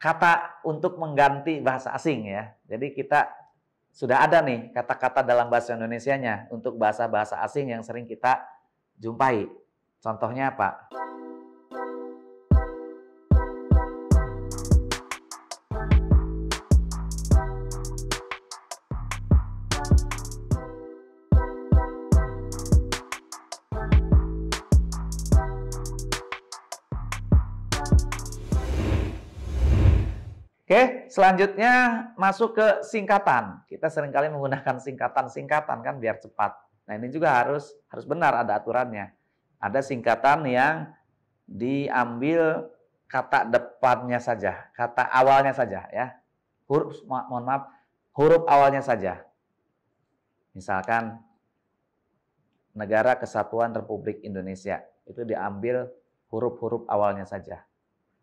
kata untuk mengganti bahasa asing ya. Jadi kita sudah ada nih kata-kata dalam bahasa Indonesianya untuk bahasa-bahasa asing yang sering kita jumpai. Contohnya apa? Oke, selanjutnya masuk ke singkatan. Kita seringkali menggunakan singkatan-singkatan kan biar cepat. Nah, ini juga harus benar ada aturannya. Ada singkatan yang diambil kata depannya saja, kata awalnya saja ya. Huruf awalnya saja. Misalkan Negara Kesatuan Republik Indonesia, itu diambil huruf-huruf awalnya saja.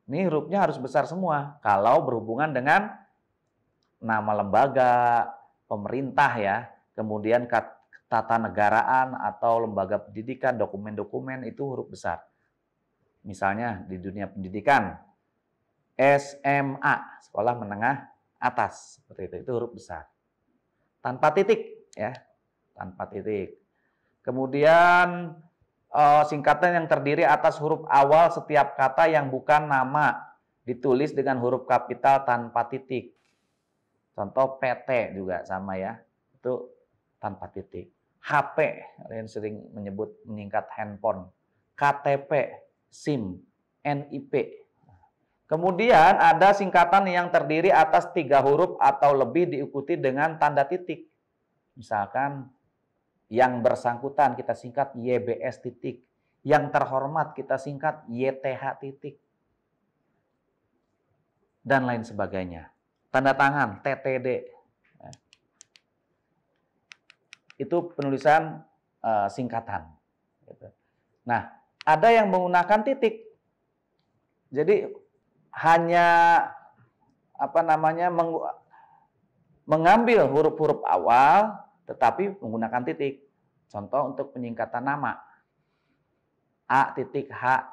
Ini hurufnya harus besar semua. Kalau berhubungan dengan nama lembaga, pemerintah ya, kemudian ketatanegaraan atau lembaga pendidikan, dokumen-dokumen itu huruf besar. Misalnya di dunia pendidikan, SMA, sekolah menengah atas, seperti itu huruf besar. Tanpa titik ya, tanpa titik. Kemudian singkatan yang terdiri atas huruf awal setiap kata yang bukan nama ditulis dengan huruf kapital tanpa titik. Contoh PT juga sama ya, itu tanpa titik. HP, kalian sering menyingkat handphone. KTP, SIM, NIP. Kemudian ada singkatan yang terdiri atas 3 huruf atau lebih diikuti dengan tanda titik. Misalkan yang bersangkutan kita singkat YBS titik. Yang terhormat kita singkat YTH titik. Dan lain sebagainya. Tanda tangan TTD. Itu penulisan singkatan. Nah, ada yang menggunakan titik. Jadi hanya mengambil huruf-huruf awal tetapi menggunakan titik. Contoh untuk penyingkatan nama. A titik H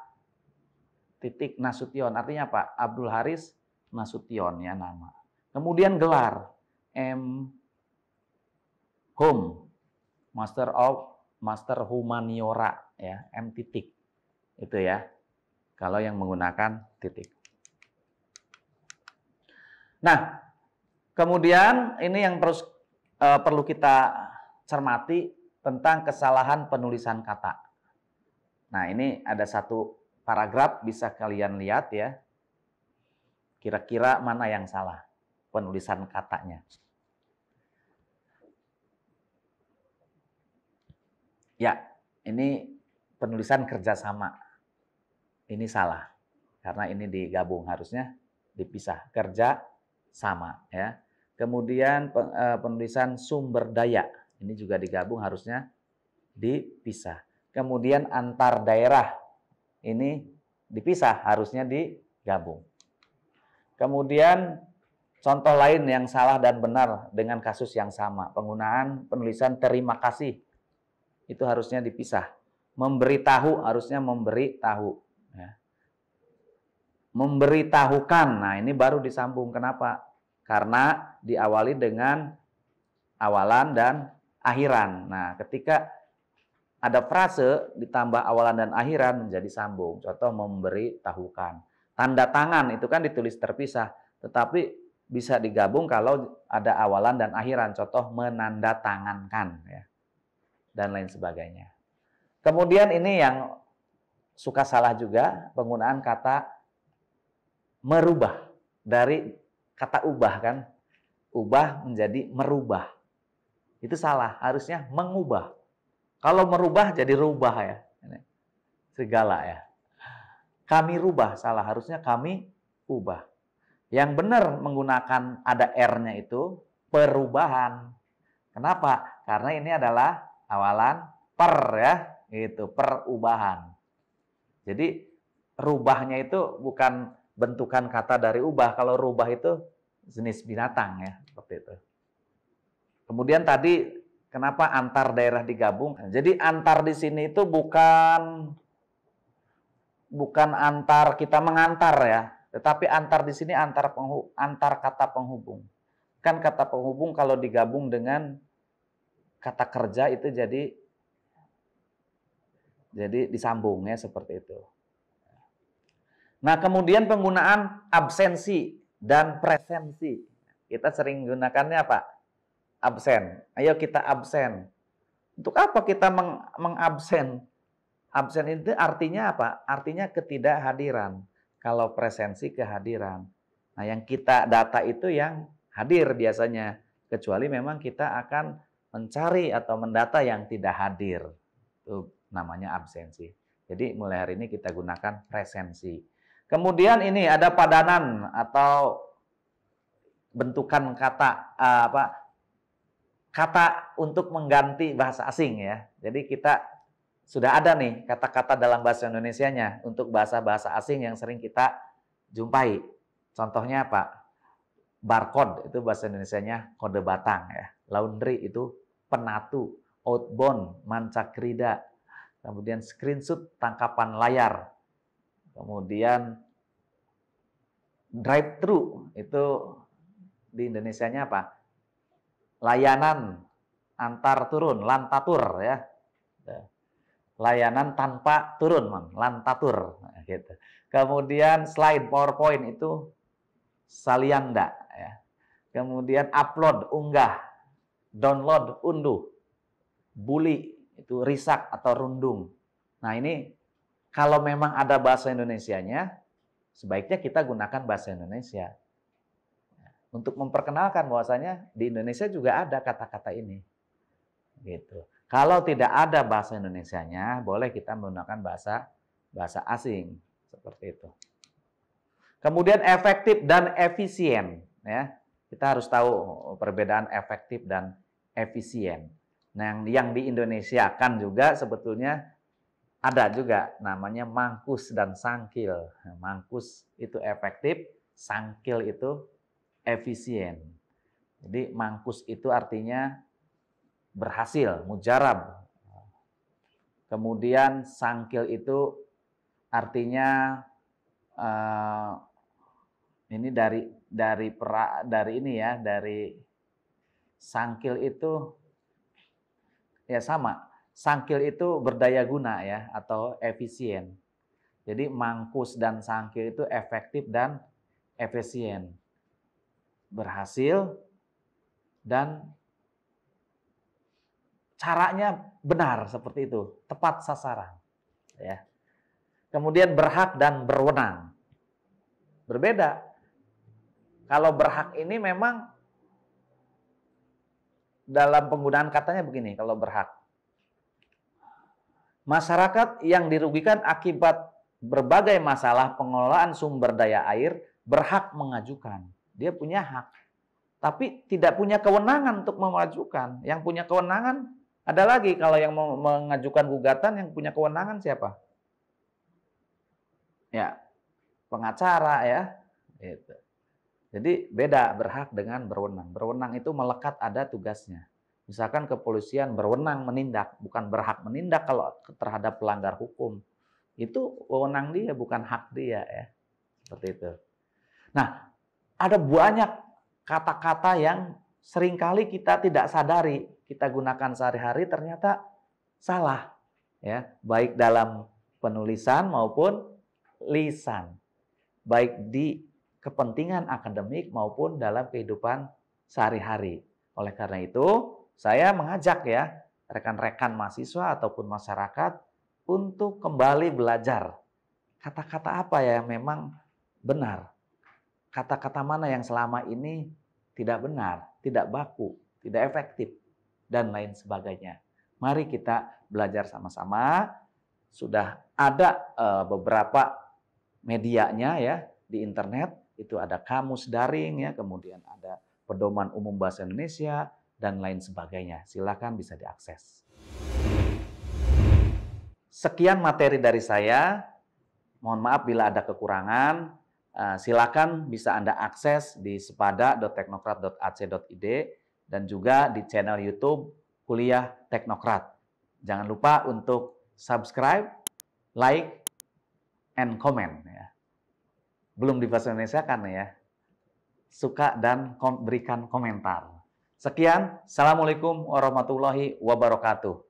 titik Nasution. Artinya apa? Abdul Haris Nasution ya nama. Kemudian gelar. M Hum. Master Humaniora ya. M titik. Itu ya. Kalau yang menggunakan titik. Nah, kemudian ini yang perlu kita cermati tentang kesalahan penulisan kata. Nah, ini ada satu paragraf bisa kalian lihat ya. Kira-kira mana yang salah penulisan katanya. Ya, ini penulisan kerjasama. Ini salah. Karena ini digabung, harusnya dipisah. Kerja sama ya. Kemudian penulisan sumber daya, ini juga digabung harusnya dipisah. Kemudian antar daerah, ini dipisah harusnya digabung. Kemudian contoh lain yang salah dan benar dengan kasus yang sama, penggunaan penulisan terima kasih, itu harusnya dipisah. Memberitahu harusnya memberitahu. Ya. Memberitahukan, nah ini baru disambung, kenapa? Karena diawali dengan awalan dan akhiran. Nah, ketika ada frase ditambah awalan dan akhiran menjadi sambung. Contoh memberitahukan. Tanda tangan itu kan ditulis terpisah, tetapi bisa digabung kalau ada awalan dan akhiran. Contoh menandatangankan ya. Dan lain sebagainya. Kemudian ini yang suka salah juga, penggunaan kata merubah dari kata ubah kan, ubah menjadi merubah. Itu salah, harusnya mengubah. Kalau merubah jadi rubah ya. Segala ya. Kami rubah, salah, harusnya kami ubah. Yang benar menggunakan ada R-nya itu perubahan. Kenapa? Karena ini adalah awalan per ya, itu perubahan. Jadi rubahnya itu bukan bentukan kata dari ubah. Kalau rubah itu jenis binatang ya, seperti itu. Kemudian tadi kenapa antar daerah digabung? Jadi antar di sini itu bukan antar kita mengantar ya. tetapi antar di sini antar kata penghubung. Kan kata penghubung kalau digabung dengan kata kerja itu jadi disambung ya seperti itu. Nah, kemudian penggunaan absensi dan presensi. Kita sering gunakannya apa? Absen. Ayo kita absen. Untuk apa kita mengabsen? Absen itu artinya apa? Artinya ketidakhadiran. Kalau presensi kehadiran. Nah, yang kita data itu yang hadir biasanya. Kecuali memang kita akan mencari atau mendata yang tidak hadir. Itu namanya absensi. Jadi mulai hari ini kita gunakan presensi. Kemudian ini ada padanan atau bentukan kata kata untuk mengganti bahasa asing ya. Jadi kita sudah ada nih kata-kata dalam bahasa Indonesianya untuk bahasa-bahasa asing yang sering kita jumpai. Contohnya apa? Barcode itu bahasa Indonesianya kode batang ya. Laundry itu penatu, outbound mancakrida. Kemudian screenshot tangkapan layar. Kemudian drive thru itu di Indonesianya apa? Layanan antar turun, lantatur ya. Layanan tanpa turun, lantatur gitu. Kemudian slide PowerPoint itu salianda ya. Kemudian upload, unggah, download, unduh. Bully itu risak atau rundung. Nah, ini kalau memang ada bahasa Indonesianya, sebaiknya kita gunakan bahasa Indonesia. Untuk memperkenalkan bahwasanya di Indonesia juga ada kata-kata ini. Gitu. Kalau tidak ada bahasa Indonesianya, boleh kita menggunakan bahasa asing seperti itu. Kemudian efektif dan efisien ya. Kita harus tahu perbedaan efektif dan efisien. Nah, yang di Indonesia kan juga sebetulnya ada juga namanya mangkus dan sangkil. Mangkus itu efektif, sangkil itu efisien. Jadi mangkus itu artinya berhasil, mujarab. Kemudian sangkil itu artinya ini dari ini ya, dari sangkil itu ya sama. Sangkil itu berdaya guna ya atau efisien. Jadi mangkus dan sangkil itu efektif dan efisien. Berhasil dan caranya benar seperti itu, tepat sasaran ya. Kemudian berhak dan berwenang. Berbeda. Kalau berhak ini memang dalam penggunaan katanya begini, kalau berhak. Masyarakat yang dirugikan akibat berbagai masalah pengelolaan sumber daya air berhak mengajukan. Dia punya hak. Tapi tidak punya kewenangan untuk memajukan. Yang punya kewenangan ada lagi, kalau yang mau mengajukan gugatan yang punya kewenangan siapa? Ya, pengacara ya. Gitu. Jadi beda berhak dengan berwenang. Berwenang itu melekat ada tugasnya. Misalkan kepolisian berwenang menindak, bukan berhak menindak kalau terhadap pelanggar hukum. Itu wewenang dia, bukan hak dia ya. Seperti itu. Nah, ada banyak kata-kata yang seringkali kita tidak sadari, kita gunakan sehari-hari ternyata salah. Ya, baik dalam penulisan maupun lisan. Baik di kepentingan akademik maupun dalam kehidupan sehari-hari. Oleh karena itu, saya mengajak ya rekan-rekan mahasiswa ataupun masyarakat untuk kembali belajar kata-kata apa ya yang memang benar. Kata-kata mana yang selama ini tidak benar, tidak baku, tidak efektif, dan lain sebagainya. Mari kita belajar sama-sama. Sudah ada beberapa medianya ya di internet. Itu ada kamus daring ya, kemudian ada pedoman umum bahasa Indonesia, dan lain sebagainya. Silakan bisa diakses. Sekian materi dari saya. Mohon maaf bila ada kekurangan. Silakan bisa Anda akses di sepada.teknokrat.ac.id dan juga di channel YouTube Kuliah Teknokrat. Jangan lupa untuk subscribe, like, and comment. Ya. belum di bahasa Indonesia kan ya, suka dan berikan komentar. Sekian, Assalamualaikum warahmatullahi wabarakatuh.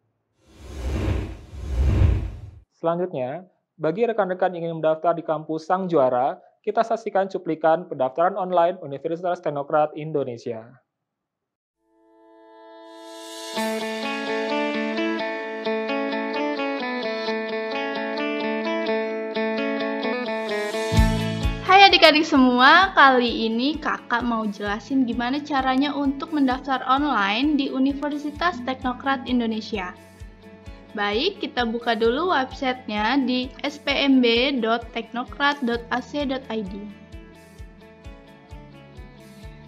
Selanjutnya, bagi rekan-rekan yang ingin mendaftar di kampus Sang Juara, kita saksikan cuplikan pendaftaran online Universitas Teknokrat Indonesia. Hai adik-adik semua, kali ini kakak mau jelasin gimana caranya untuk mendaftar online di Universitas Teknokrat Indonesia. Baik, kita buka dulu websitenya di spmb.teknokrat.ac.id.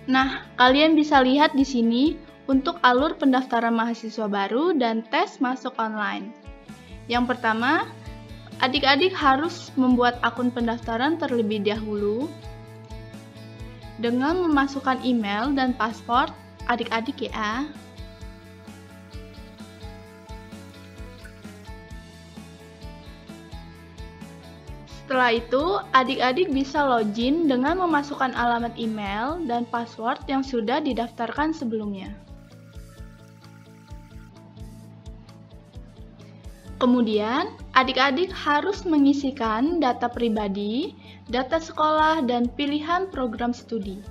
Nah, kalian bisa lihat di sini untuk alur pendaftaran mahasiswa baru dan tes masuk online. Yang pertama, adik-adik harus membuat akun pendaftaran terlebih dahulu dengan memasukkan email dan password adik-adik ya. Setelah itu, adik-adik bisa login dengan memasukkan alamat email dan password yang sudah didaftarkan sebelumnya. Kemudian, adik-adik harus mengisikan data pribadi, data sekolah, dan pilihan program studi.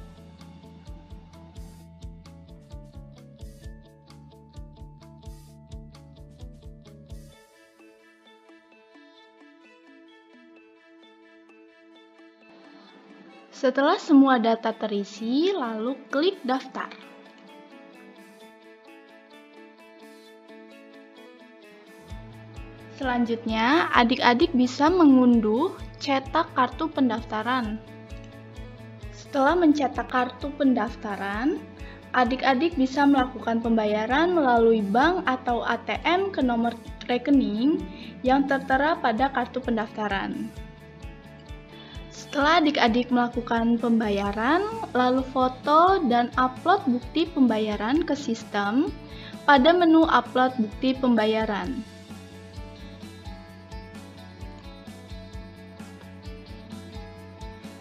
Setelah semua data terisi, lalu klik daftar. Selanjutnya, adik-adik bisa mengunduh cetak kartu pendaftaran. Setelah mencetak kartu pendaftaran, adik-adik bisa melakukan pembayaran melalui bank atau ATM ke nomor rekening yang tertera pada kartu pendaftaran. Setelah adik-adik melakukan pembayaran, lalu foto dan upload bukti pembayaran ke sistem pada menu upload bukti pembayaran.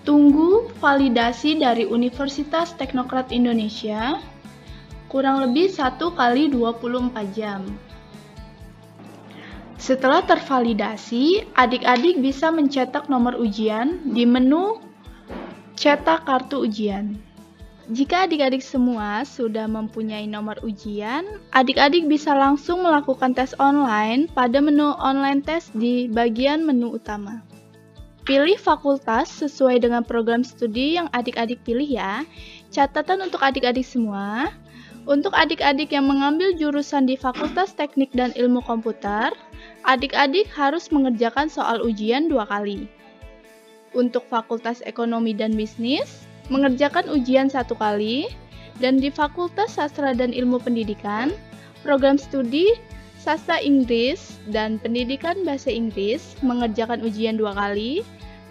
Tunggu validasi dari Universitas Teknokrat Indonesia kurang lebih 1 kali 24 jam. Setelah tervalidasi, adik-adik bisa mencetak nomor ujian di menu cetak kartu ujian. Jika adik-adik semua sudah mempunyai nomor ujian, adik-adik bisa langsung melakukan tes online pada menu online test di bagian menu utama. Pilih fakultas sesuai dengan program studi yang adik-adik pilih ya. Catatan untuk adik-adik semua. Untuk adik-adik yang mengambil jurusan di Fakultas Teknik dan Ilmu Komputer, adik-adik harus mengerjakan soal ujian 2 kali. Untuk Fakultas Ekonomi dan Bisnis, mengerjakan ujian 1 kali. Dan di Fakultas Sastra dan Ilmu Pendidikan, program studi Sastra Inggris dan Pendidikan Bahasa Inggris mengerjakan ujian 2 kali.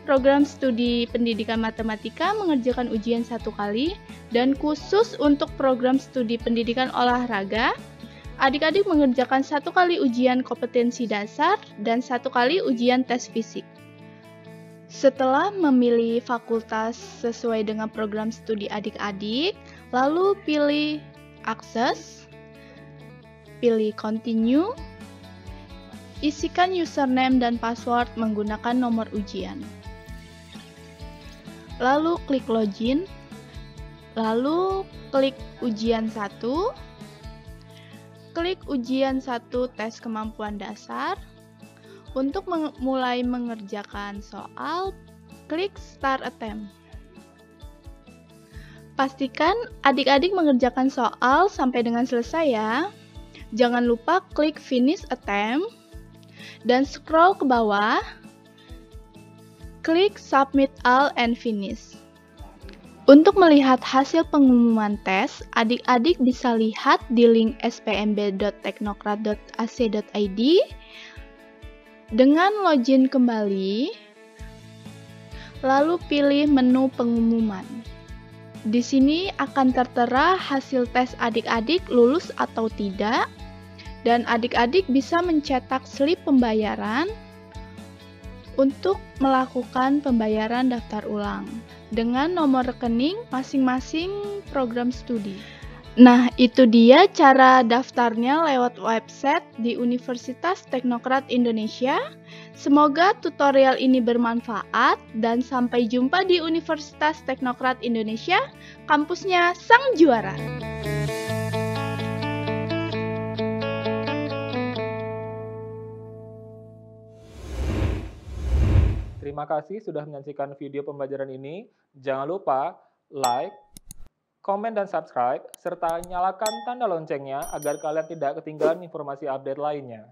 Program studi pendidikan matematika mengerjakan ujian 1 kali, dan khusus untuk program studi pendidikan olahraga, adik-adik mengerjakan 1 kali ujian kompetensi dasar dan 1 kali ujian tes fisik. Setelah memilih fakultas sesuai dengan program studi adik-adik, lalu pilih akses, pilih continue, isikan username dan password menggunakan nomor ujian. Lalu klik login, lalu klik ujian 1, klik ujian 1 tes kemampuan dasar. Untuk mulai mengerjakan soal, klik start attempt. Pastikan adik-adik mengerjakan soal sampai dengan selesai ya. Jangan lupa klik finish attempt dan scroll ke bawah. Klik Submit All and Finish. Untuk melihat hasil pengumuman tes, adik-adik bisa lihat di link spmb.teknokrat.ac.id. Dengan login kembali, lalu pilih menu pengumuman. Di sini akan tertera hasil tes adik-adik lulus atau tidak, dan adik-adik bisa mencetak slip pembayaran untuk melakukan pembayaran daftar ulang dengan nomor rekening masing-masing program studi. Nah, itu dia cara daftarnya lewat website di Universitas Teknokrat Indonesia. Semoga tutorial ini bermanfaat dan sampai jumpa di Universitas Teknokrat Indonesia, kampusnya Sang Juara. Terima kasih sudah menyaksikan video pembelajaran ini. Jangan lupa like, komen dan subscribe, serta nyalakan tanda loncengnya agar kalian tidak ketinggalan informasi update lainnya.